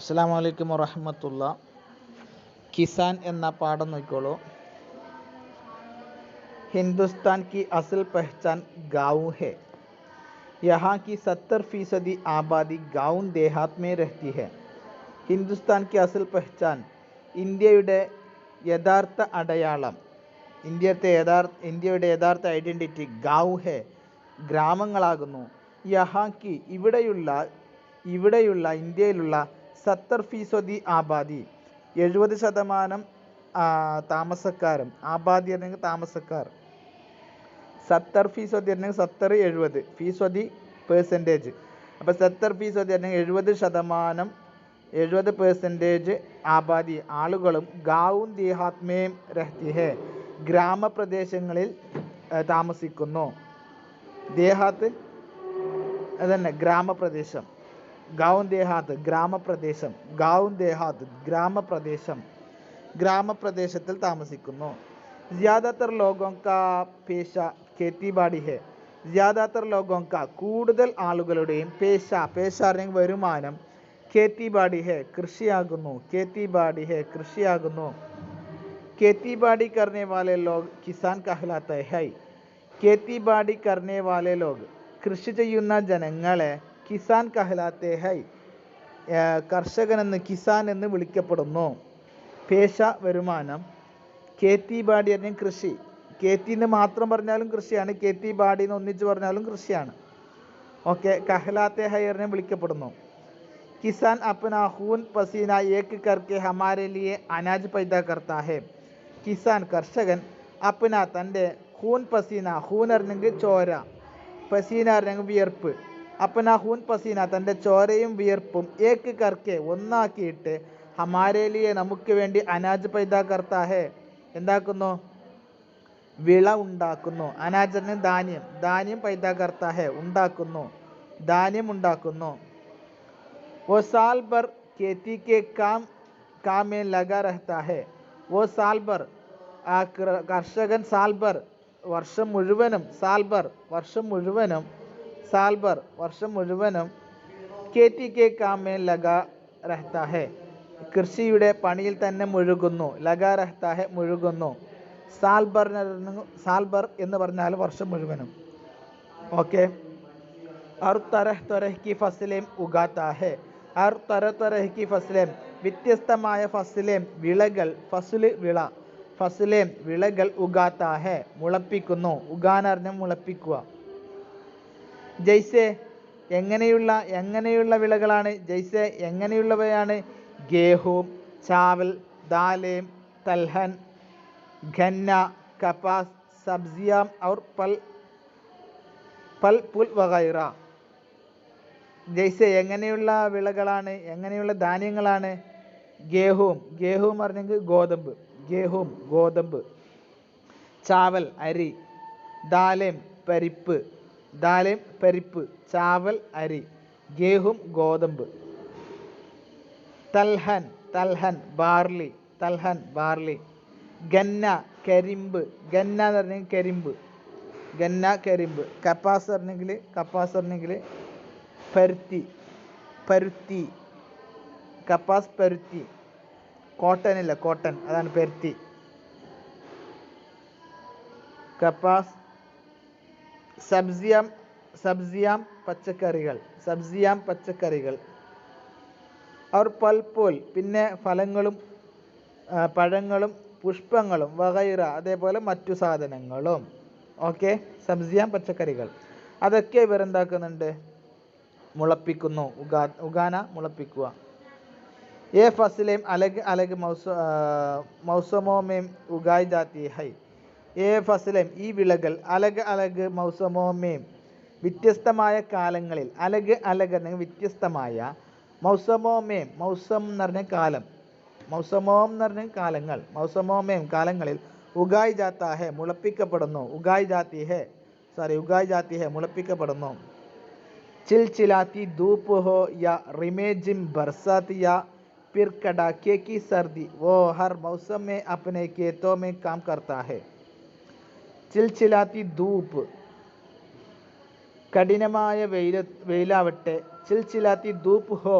अस्सलामु अलैकुम वरहमतुल्लाह। किसान एന്ന पाഠം നോക്കിക്കോളൂ. हिंदुस्तान की असल पहचान गाँव है. यहाँ की 70% आबादी गाँव देहात में रहती है. ഹിന്ദുസ്ഥാൻ की असल पहचान ഇന്ത്യയുടെ യഥാർത്ഥ അടയാളം, ഇന്ത്യയുടെ യഥാർത്ഥ ഐഡൻറ്റിറ്റി ഗാവ് ഹെ, ഗ്രാമങ്ങളാകുന്നു. യഹാക്കി ഇവിടെയുള്ള ഇന്ത്യയിലുള്ള 70% ആബാദി 70% താമസക്കാരും, ആബാദി അല്ലെങ്കിൽ താമസക്കാർ, 70% അല്ലെങ്കിൽ 70 70 ഫീസ്വതി പെർസെൻറ്റേജ്. അപ്പോൾ 70% അല്ലെങ്കിൽ 70% ആബാദി ആളുകളും ഗാവും ദേഹാത് മേം രഹ്തി ഹെ, ഗ്രാമപ്രദേശങ്ങളിൽ താമസിക്കുന്നു. ദേഹാത്ത് അതന്നെ ഗ്രാമപ്രദേശം, ഗാവും ദേഹാത്ത് ഗ്രാമപ്രദേശം, ഗാവും ദേഹാത്ത് ഗ്രാമപ്രദേശം, ഗ്രാമപ്രദേശത്തിൽ താമസിക്കുന്നു. ज़्यादातर लोगों का पेशा खेती बाड़ी है. ज़्यादातर लोगों का കൂടുതൽ ആളുകളുടെയും പേശ അല്ലെങ്കിൽ വരുമാനം खेती बाड़ी है കൃഷിയാകുന്നു. खेती बाड़ी है കൃഷിയാകുന്നു. खेती बाड़ी करने वाले लोग किसान कहलाते हैं. खेती बाड़ी करने वाले लोग കൃഷി ചെയ്യുന്ന ജനങ്ങളെ കിസാൻ കഹലാത്തെ ഹൈ, കർഷകനെന്ന് കിസാൻ എന്ന് വിളിക്കപ്പെടുന്നു. പേശ വരുമാനം, കേത്തി ബാടി അല്ലെങ്കിൽ കൃഷി. കേത്തിന്ന് മാത്രം പറഞ്ഞാലും കൃഷിയാണ്, കേത്തി ബാടിന്ന് ഒന്നിച്ച് പറഞ്ഞാലും കൃഷിയാണ്. ഓക്കെ. കഹലാത്തെ ഹൈ എന്ന് വിളിക്കപ്പെടുന്നു. കിസാൻ അപ്നാ ഖൂൻ പസീന ഏക് കർക്കെ ഹമാരെ ലിയെ അനാജ് പൈദാ കർത്താ ഹെ. കിസാൻ കർഷകൻ അപ്ന തൻ്റെ ഖൂൻ പസീന, ഖൂൻ അറിഞ്ഞെങ്കിൽ ചോര, പസീന അറിഞ്ഞെങ്കിൽ വിയർപ്പ്, അപ്പന ഹൂൻ പസീന തൻ്റെ ചോരയും വിയർപ്പും ഏക്ക് കർക്കെ ഒന്നാക്കിയിട്ട് ഹമാരേലിയെ നമുക്ക് വേണ്ടി അനാജ് പൈദാ കർത്താ ഹെ എന്താക്കുന്നു, വിള ഉണ്ടാക്കുന്നു. അനാജന് ധാന്യം, ധാന്യം പൈദാ കർത്താ ഹെ ഉണ്ടാക്കുന്നു, ധാന്യം ഉണ്ടാക്കുന്നു. वो साल भर खेती के काम में लगा रहता है. वो साल भर കർഷകൻ സാൽ ഭർ വർഷം മുഴുവനും, സാൽ ഭർ വർഷം മുഴുവനും, സാൽ ഭർ വർഷം മുഴുവനും खेती के काम में लगा रहता है കൃഷിയുടെ പണിയിൽ തന്നെ മുഴുകുന്നു. ലഗാ रहता है മുഴുകുന്നു. സാൽ ഭർ എന്ന് പറഞ്ഞാൽ വർഷം മുഴുവനും. ഓക്കെ. हर तरह तरह की फसलें उगाता है. हर तरह तरह की फसलें വ്യത്യസ്തമായ ഫസലേം വിളകൾ, ഫസുല് വിള, ഫസലേം വിളകൾ ഉഗാത്താ ഹെ മുളപ്പിക്കുന്നു. ഉഗാൻ അറിഞ്ഞാൽ മുളപ്പിക്കുക. ജയ്സെ എങ്ങനെയുള്ള വിളകളാണ്, ജയ്സെ എങ്ങനെയുള്ളവയാണ്, ഗേഹൂം, ചാവൽ, ദാലേം, തൽഹൻ, ഗന്ന, കപാസ്, സബ്സിയാം ഔർ ഫൽ പുൽ വഗൈറ. ജയ്സെ എങ്ങനെയുള്ള വിളകളാണ്, എങ്ങനെയുള്ള ധാന്യങ്ങളാണ്, ഗേഹൂം പറഞ്ഞെങ്കിൽ ഗോതമ്പ്, ഗേഹൂം ഗോതമ്പ്, ചാവൽ അരി, ദാലേം പരിപ്പ്, ചാവൽ അരി, ഗേഹൂം ഗോതമ്പ്, തൽഹൻ ബാർലി, ഗന്ന കരിമ്പ്, ഗന്ന എന്ന് പറഞ്ഞെങ്കിൽ കരിമ്പ്, ഗന്ന കരിമ്പ്, കപ്പാസ് പറഞ്ഞെങ്കിൽ പരുത്തി, കപ്പാസ് പരുത്തി, കോട്ടൺ ഇല്ല, കോട്ടൺ അതാണ് പരുത്തി, കപ്പാസ്. സബ്സിയാം പച്ചക്കറികൾ, അവർ പൽപോൽ പിന്നെ ഫലങ്ങളും പഴങ്ങളും പുഷ്പങ്ങളും, വഗൈറ അതേപോലെ മറ്റു സാധനങ്ങളും. ഓക്കെ. സബ്സിയാം പച്ചക്കറികൾ അതൊക്കെ ഇവരെന്താക്കുന്നുണ്ട്, മുളപ്പിക്കുന്നു. ഉഗാന മുളപ്പിക്കുക. ये फसलें अलग अलग मौसमों में उगाई जाती है. ये फसलें ഈ വിളകൾ അലഗ് അലഗ് മൗസമോമേം വ്യത്യസ്തമായ കാലങ്ങളിൽ, അലഗ് അലഗ് അല്ലെങ്കിൽ വ്യത്യസ്തമായ, മൗസമോമേം മൗസം എന്ന് പറഞ്ഞ കാലം, മൗസമോം എന്ന് പറഞ്ഞ കാലങ്ങൾ, മൗസമോമേം കാലങ്ങളിൽ, ഉഗായി ജാത്താ ഹെ മുളപ്പിക്കപ്പെടുന്നു. ഉഗായി ജാത്തി ഹെ മുളപ്പിക്കപ്പെടുന്നു. ചിൽചിലാത്തി ധൂപ്പ് ഹോ യാ റിമേജിം ബർസാത്ത് യാ फिर कड़ाके की सर्दी, वो हर मौसम में अपने खेतों में काम करता है. ചിൽച്ചിലാത്തി ധൂപ്പ് കഠിനമായ വെയിലാവട്ടെ, ചിൽച്ചിലാത്തി ധൂപ്പ് ഹോ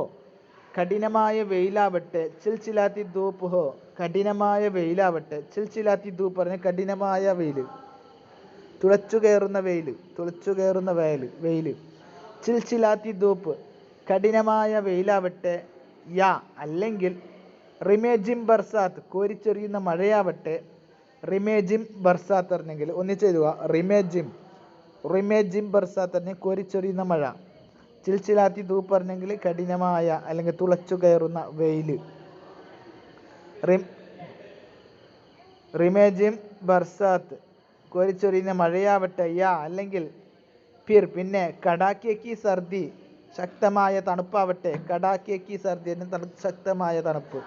കഠിനമായ വെയിലാവട്ടെ ചിൽച്ചിലാത്തി ധൂപ്പ് ഹോ. കഠിനമായ വെയിലാവട്ടെ ചിൽച്ചിലാത്തി ധൂപ്പ് പറഞ്ഞ കഠിനമായ വെയിൽ, തുളച്ചു കയറുന്ന വെയിൽ. ചിൽച്ചിലാത്തി ധൂപ്പ് കഠിനമായ വെയിലാവട്ടെ, യാ അല്ലെങ്കിൽ റിമേജിം ബർസാത്ത് കോരിച്ചൊരിയുന്ന മഴയാവട്ടെ. റിമേജിം ബർസാത്ത് പറഞ്ഞെങ്കിൽ ഒന്നിച്ച് എഴുതുക. റിമേജിം ബർസാത്ത് പറഞ്ഞാൽ കോരിച്ചൊരിയുന്ന മഴ. ചിൽച്ചിലാത്തി ധൂപ്പ് പറഞ്ഞെങ്കിൽ കഠിനമായ അല്ലെങ്കിൽ തുളച്ചു കയറുന്ന വെയിൽ. റിമേജിം ബർസാത്ത് കോരിച്ചൊരിയുന്ന മഴയാവട്ടെ, യാ അല്ലെങ്കിൽ ഫിർ പിന്നെ കടാക്കേക്ക് സർദി ശക്തമായ തണുപ്പാവട്ടെ. കടാക്കേക്ക് സർദി എന്ന ശക്തമായ തണുപ്പ്.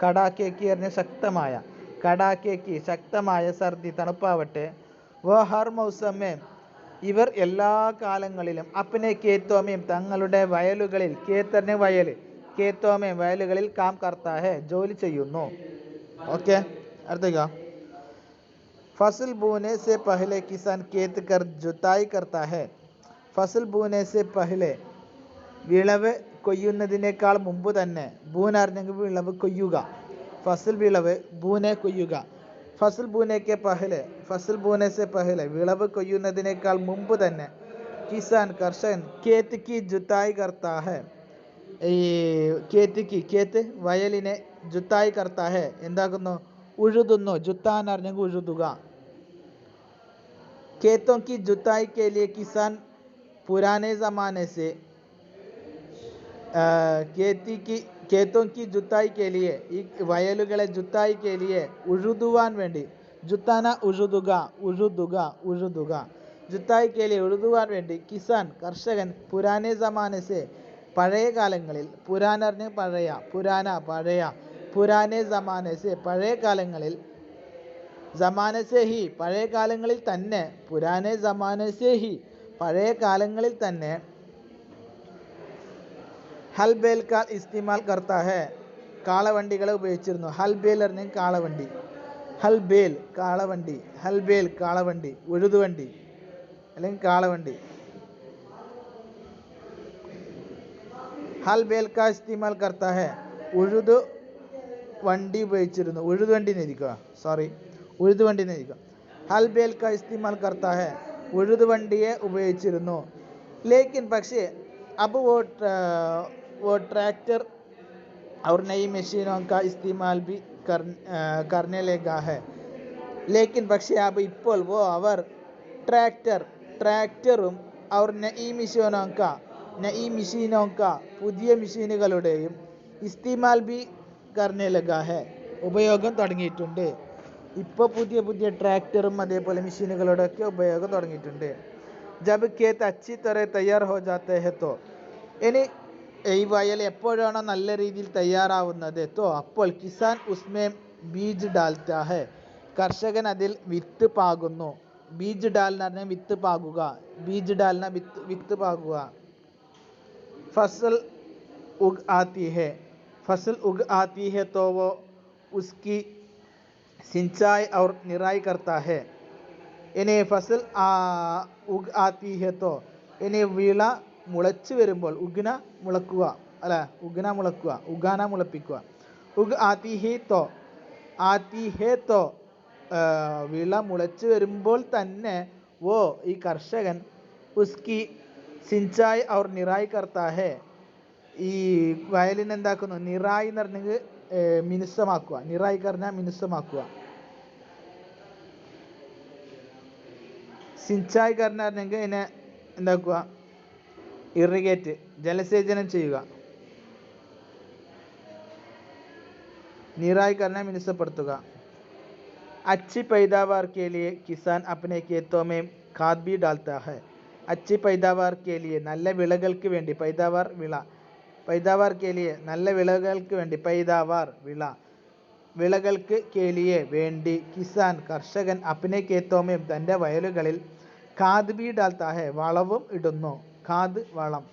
കടാക്കേക്ക് പറഞ്ഞ ശക്തമായ, കടാക്കേക്ക് ശക്തമായ സർദി തണുപ്പാവട്ടെ. വോ ഹർ മൗസമേ ഇവർ എല്ലാ കാലങ്ങളിലും അപ്നെ കേത്തോമേം തങ്ങളുടെ വയലുകളിൽ, കേത്തറിന് വയൽ, കേത്തോമേം വയലുകളിൽ കാം കർത്താ ഹെ ജോലി ചെയ്യുന്നു. ഓക്കെ, അടുത്തേക്ക്. ഫസൽ ബൂനെ സെ പഹലെ കിസാൻ കേത്ത് കർ ജുതായി കർത്താ ഹെ. ഫസൽ ബൂനെ സെ പഹലെ വിളവ് കൊയ്യുന്നതിനേക്കാൾ മുമ്പ് തന്നെ. ബൂൻ അറിഞ്ഞെങ്കിൽ വിളവ് കൊയ്യുക. ഫസൽ വിളവ്, ബൂനെ കൊയ്യുക. ഫസൽ ബൂനെക്ക് പഹലെ, ഫസൽ ബൂനെ സെ പഹലെ വിളവ് കൊയ്യുന്നതിനേക്കാൾ മുമ്പ് തന്നെ. കിസാൻ കർഷകൻ കേത്ത് കി ജുതായി കർത്താ ഹെ. ഈ കേത്ത് വയലിനെ ജുതായി കർത്താ ഹെ എന്താക്കുന്നു? ഉഴുതുന്നു. ജുത്താൻ അറിഞ്ഞെങ്കിൽ ഉഴുതുക. खेतों की जुताई के लिए किसान पुराने ज़माने से खेतों की जुताई के लिए ഈ വയലുകളെ ജുത്തായി के लिए ഉഴുതുവാൻ വേണ്ടി. ജുത്താന ഉഴുതുക, ജുത്തായി के लिए ഉഴുതുവാൻ വേണ്ടി. കിസാൻ കർഷകൻ പുരാനെ സമാനെ സെ പഴയ കാലങ്ങളിൽ, പുരാന പറഞ്ഞ പഴയ, പുരാന പഴയ, പുരാനെ സമാനെ സെ പഴയ കാലങ്ങളിൽ, ജമാനെ സെ ഹി പഴയ കാലങ്ങളിൽ തന്നെ, പുരാനെ ജമാനെ സെ ഹി പഴയ കാലങ്ങളിൽ തന്നെ. ഹൽ ബേൽ കാ ഇസ്തിമാൽ കർത്താ ഹെ കാളവണ്ടികളെ ഉപയോഗിച്ചിരുന്നു. ഹൽ ബേൽ പറഞ്ഞാൽ കാളവണ്ടി. ഹൽ ബേൽ കാളവണ്ടി, ഹൽ ബേൽ കാളവണ്ടി, ഉഴുതുവണ്ടി അല്ലെങ്കിൽ കാളവണ്ടി. ഹൽ ബേൽ കാ ഇസ്തിമാൽ കർത്താ ഹെ ഉഴുതു വണ്ടി ഉപയോഗിച്ചിരുന്നു. ഉഴുതുവണ്ടി എന്നിരിക്കുക, സോറി, ഉഴുതുവണ്ടി എന്നിരിക്കുക. ഹൽ ബേൽ കാ ഇസ്തിമാൽ കർത്താ ഹെ ഉഴുതുവണ്ടിയെ ഉപയോഗിച്ചിരുന്നു. ലേക്കിൻ പക്ഷേ अब वो ट्रैक्टर और नई मशीनों का इस्तेमाल भी करने लगा है. लेकिन പക്ഷേ अब ഇപ്പോൾ वो അവർ ട്രാക്ടറും और नई मशीनों का പുതിയ മെഷീനുകളുടെയും ഇസ്തിമാൽ ബി करने लगा है ഉപയോഗം തുടങ്ങിയിട്ടുണ്ട്. ഇപ്പോൾ പുതിയ ട്രാക്ടറും അതേപോലെ മെഷീനുകളുടെയൊക്കെ ഉപയോഗം തുടങ്ങിയിട്ടുണ്ട്. जब खेत अच्छी तरह तैयार हो जाते हैं तो ഇനി ഈ വയൽ എപ്പോഴാണോ നല്ല രീതിയിൽ തയ്യാറാവുന്നത് तो അപ്പോൾ കിസാൻ ഉസ്മേ ബീജ് ഡാൽത്താ ഹെ കർഷകൻ അതിൽ വിത്ത് പാകുന്നു. ബീജ് ഡാൽ എന്ന് പറഞ്ഞാൽ വിത്ത് പാകുക. ബീജ് ഡാൽ വിത്ത് പാകുക. ഫസൽ ഉഗ് ആती है, फसल उग आती है तो वो उसकी सिंचाई और निराई करता है. ഇനി ഫസൽ ഉഗ് ആती है तो ഇനി വിള മുളച്ചു വരുമ്പോൾ, ഉഗ്ന മുളക്കുക അല്ല, ഉഗ്ന മുളക്കുക, ഉഗാന മുളപ്പിക്കുക. ഉഗ് ആती है तो വിള മുളച്ചു വരുമ്പോൾ തന്നെ വോ ഈ കർഷകൻ ഉസ്കി സിഞ്ചായ് ഔർ നിറായ് കർത്താ ഹെ ഈ വയലിന് എന്താക്കുന്നു? നിറായി എന്ന് പറഞ്ഞെങ്കിൽ മിനുസമാക്കുക. നിറായി പറഞ്ഞാൽ മിനുസമാക്കുക. സിഞ്ചായ് പറഞ്ഞെങ്കിൽ ഇതിനെ എന്താക്കുക? ഇറിഗേറ്റ്, ജലസേചനം ചെയ്യുക. നിറായി പറഞ്ഞാൽ മിനുസപ്പെടുത്തുക. अच्छी पैदावार के लिए किसान अपने खेतों में खाद भी डालता है. अच्छी पैदावार के लिए നല്ല വിളകൾക്ക് വേണ്ടി, पैदावार വിള, पैदावार के लिए നല്ല വിളകൾക്ക് വേണ്ടി, पैदावार വിള, വിളകൾക്ക് के लिए വേണ്ടി. കിസാൻ കർഷകൻ अपने खेतों में തൻ്റെ വയലുകളിൽ खाद भी डालता है വളവും ഇടുന്നു. खाद വളം,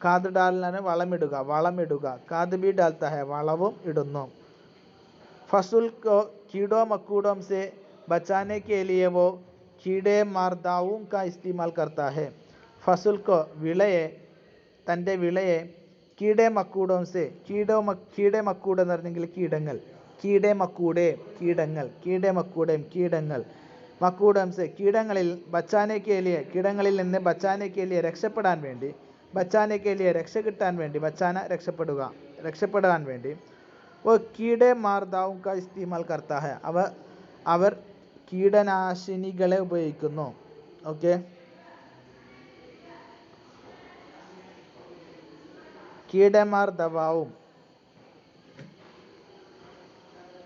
खाद डालना വളമിടുക, വളമിടുക. खाद भी डालता है വളവും ഇടുന്നു. फसल को कीड़ों मकोड़ों से बचाने के लिए वो कीड़े मार दावों का इस्तेमाल करता है. फसल को വിളയെ, തൻ്റെ വിളയെ കീടെ മക്കൂടോം സെ കീടെ മക്കൂടെ എന്ന് പറഞ്ഞെങ്കിൽ കീടങ്ങൾ. കീടെ മക്കൂടെ കീടങ്ങൾ, കീടെ മക്കൂടേം കീടങ്ങൾ, മക്കൂടം സെ കീടങ്ങളിൽ, ബച്ചാനെ കേലിയെ കീടങ്ങളിൽ നിന്ന്, ബച്ചാനെ കേലിയെ രക്ഷപ്പെടാൻ വേണ്ടി, ബച്ചാനെ കേലിയെ രക്ഷ കിട്ടാൻ വേണ്ടി, ബച്ചാന രക്ഷപ്പെടാൻ വേണ്ടി, वो कीड़े मार दावों का इस्तेमाल करता है, അവർ കീടനാശിനികളെ ഉപയോഗിക്കുന്നു. ഓക്കെ, കീടമാർ ദവാവും,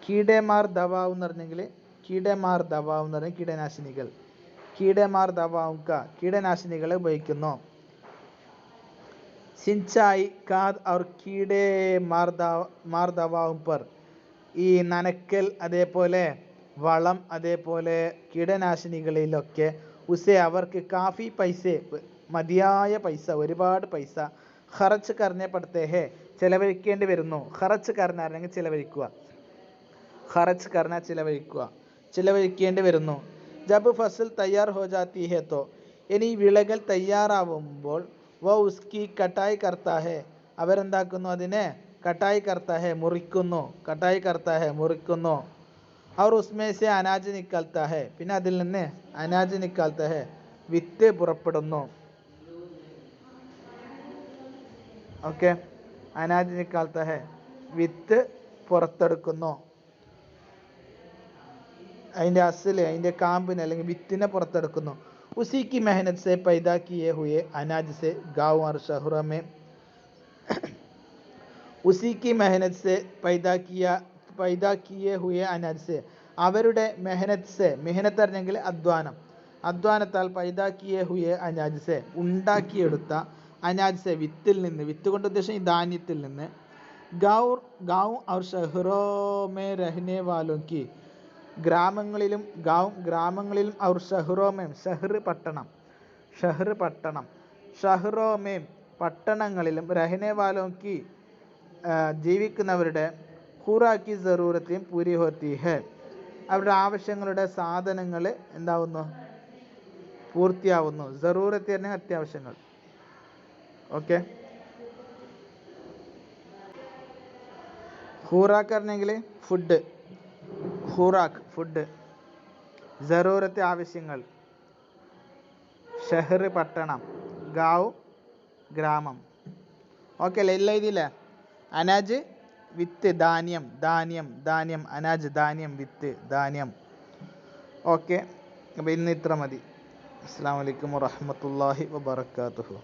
കീടമാർ ദവാവും എന്ന് പറഞ്ഞെങ്കിൽ കീടമാർ ദവാവും എന്ന് പറഞ്ഞാൽ കീടനാശിനികൾ. കീടമാർ ദവാവും ക കീടനാശിനികളെ ഉപയോഗിക്കുന്നു. സിഞ്ചായി കാദ് और कीड़े मार दवाओं पर, ഈ നനക്കൽ, അതേപോലെ വളം, അതേപോലെ കീടനാശിനികളിലൊക്കെ ഉസെ അവർക്ക് കാഫി പൈസ, മതിയായ പൈസ, ഒരുപാട് പൈസ, ഖർച്ച് കർനെ പഡ്തേ ഹെ ചെലവഴിക്കേണ്ടി വരുന്നു. ഖർച്ച് കർന അല്ലെങ്കിൽ ചിലവഴിക്കുക, ഖർച്ച് കർന ചിലവഴിക്കേണ്ടി വരുന്നു. ജബ് ഫസൽ തയ്യാർ ഹോ ജാത്തി ഹെ തോ, ഇനി വിളകൾ തയ്യാറാവുമ്പോൾ, വോ ഉസ്കി കട്ടായി കർത്താ ഹെ അവരെന്താക്കുന്നു, അതിനെ കട്ടായി കർത്താ ഹെ മുറിക്കുന്നു, കട്ടായി കർത്താ ഹെ മുറിക്കുന്നു. और उसमें से अनाज निकलता है, പിന്നെ അതിൽ നിന്ന് അനാജ് നിക്കാൽത്ത ഹെ വിത്ത് പുറപ്പെടുന്നു. ഓക്കെ, അനാജ് നിക്കാൽത്ത ഹെ വിത്ത് പുറത്തെടുക്കുന്നു. അതിൻ്റെ അസല്, അതിൻ്റെ കാമ്പിനെ അല്ലെങ്കിൽ വിത്തിനെ പുറത്തെടുക്കുന്നു. उसी की मेहनत से पैदा किए हुए अनाज से गाँव और शहरों में, उसी की मेहनत से पैदा किए हुए अनाज से അവരുടെ മെഹനത്ത് സെ, മെഹനത്ത് പറഞ്ഞെങ്കിൽ അധ്വാനം, അധ്വാനത്താൽ പൈദാ കിയെ ഹുയെ അനാജ് സെ ഉണ്ടാക്കിയെടുത്ത, അനാജ് സെ വിത്തിൽ നിന്ന്, വിത്ത് കൊണ്ട് ഉദ്ദേശം ഈ ധാന്യത്തിൽ നിന്ന്, ഗാവ് और शहरों में रहने वालों की ഗ്രാമങ്ങളിലും, ഗ്രാമങ്ങളിലും, और शहरों में ഷഹർ പട്ടണം, ഷഹറോ മേം പട്ടണങ്ങളിലും, रहने वालों की ജീവിക്കുന്നവരുടെ, ഖുറാക്കി ജറൂറത്തും പൂരി ഹോത്തി ഹെ അവരുടെ ആവശ്യങ്ങളുടെ സാധനങ്ങൾ എന്താവുന്നു, പൂർത്തിയാവുന്നു. ജറൂറത്ത് പറഞ്ഞാൽ അത്യാവശ്യങ്ങൾ. ഓക്കെ, ഖുറാക്ക് പറഞ്ഞെങ്കിൽ ഫുഡ്, ഖുറാക്ക് ഫുഡ്, ജറൂറത്ത് ആവശ്യങ്ങൾ, ഷഹർ പട്ടണം, ഗാവ് ഗ്രാമം. ഓക്കെ അല്ലേ, എല്ലാം ഇതില്ലേ. അനാജ് വിത്ത്, ധാന്യം, അനാജ് ധാന്യം, വിത്ത് ധാന്യം. ഓക്കെ, അപ്പോൾ ഇന്ന് ഇത്ര മതി. അസ്സലാമു അലൈക്കും വറഹ്മത്തുള്ളാഹി വബറകാതുഹു.